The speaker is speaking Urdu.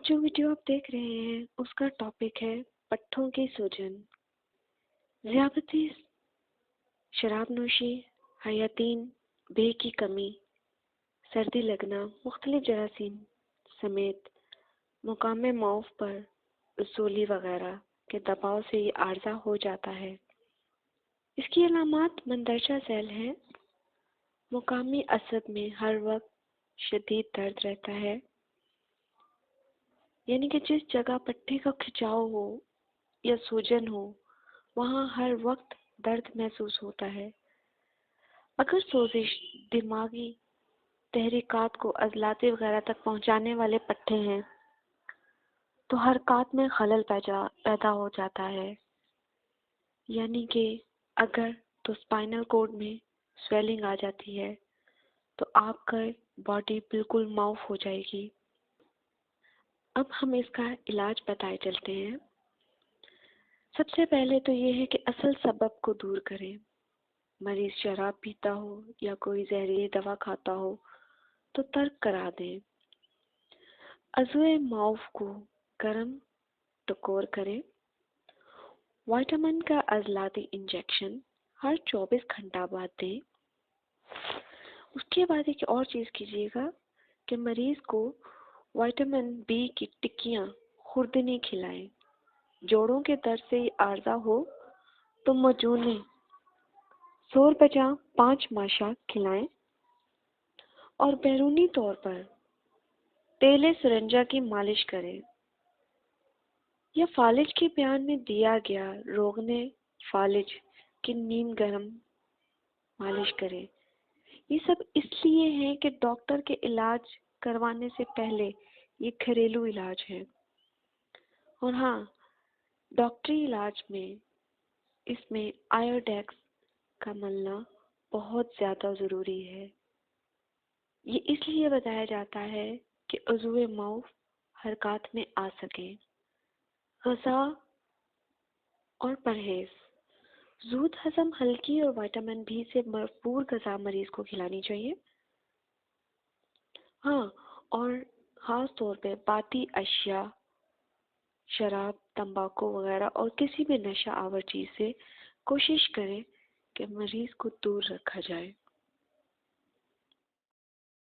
آج جو ویڈیو آپ دیکھ رہے ہیں اس کا ٹاپک ہے پٹھوں کی سوجن، ذیابطیس، شراب نوشی، حیاتین بے کی کمی، سردی لگنا، مختلف جراثیم سمیت مقام معاف پر اصولی وغیرہ کے دباؤ سے یہ عارضہ ہو جاتا ہے۔ اس کی علامات مندرجہ ذیل ہیں۔ مقامی عصب میں ہر وقت شدید درد رہتا ہے، یعنی کہ جس جگہ پٹھے کا کھچاؤ ہو یا سوجن ہو وہاں ہر وقت درد محسوس ہوتا ہے۔ اگر سوزش دماغی تحریکات کو عضلات وغیرہ تک پہنچانے والے پٹھے ہیں تو حرکات میں خلل پیدا ہو جاتا ہے، یعنی کہ اگر تو اسپائنل کورڈ میں سویلنگ آ جاتی ہے تو آپ کا باڈی بالکل معاف ہو جائے گی۔ اب ہم اس کا علاج بتائے چلتے ہیں۔ سب سے پہلے تو یہ ہے کہ اصل سبب کو دور کریں۔ مریض شراب پیتا ہو یا کوئی زہریلی دوا کھاتا ہو تو ترک کرا دیں۔ عضوِ معاف کو گرم ٹکور کریں۔ وائٹامن کا عضلاتی انجیکشن ہر 24 گھنٹہ بعد دیں۔ اس کے بعد ایک اور چیز کیجیے گا کہ مریض کو وائٹامن بی کی ٹکیاں خوردنی کھلائیں۔ جوڑوں کے درد سے یہ عارضہ ہو تو مجونے سور بجا 5 ماشا کھلائیں اور بیرونی طور پر تیل سرنجا کی مالش کریں یا فالج کے بیان میں دیا گیا روغن فالج کی نیم گرم مالش کریں۔ یہ سب اس لیے ہے کہ ڈاکٹر کے علاج کروانے سے پہلے یہ گھریلو علاج ہے، اور ہاں ڈاکٹری علاج میں اس میں آیوڈیکس کا ملنا بہت زیادہ ضروری ہے۔ یہ اس لیے بتایا جاتا ہے کہ عضوِ معاف حرکات میں آ سکیں۔ غذا اور پرہیز: زود ہضم ہلکی اور وائٹامن بی سے بھرپور غذا مریض کو کھلانی چاہیے۔ ہاں، اور خاص طور پہ باتی اشیاء، شراب، تمباکو وغیرہ اور کسی بھی نشہ آور چیز سے کوشش کریں کہ مریض کو دور رکھا جائے۔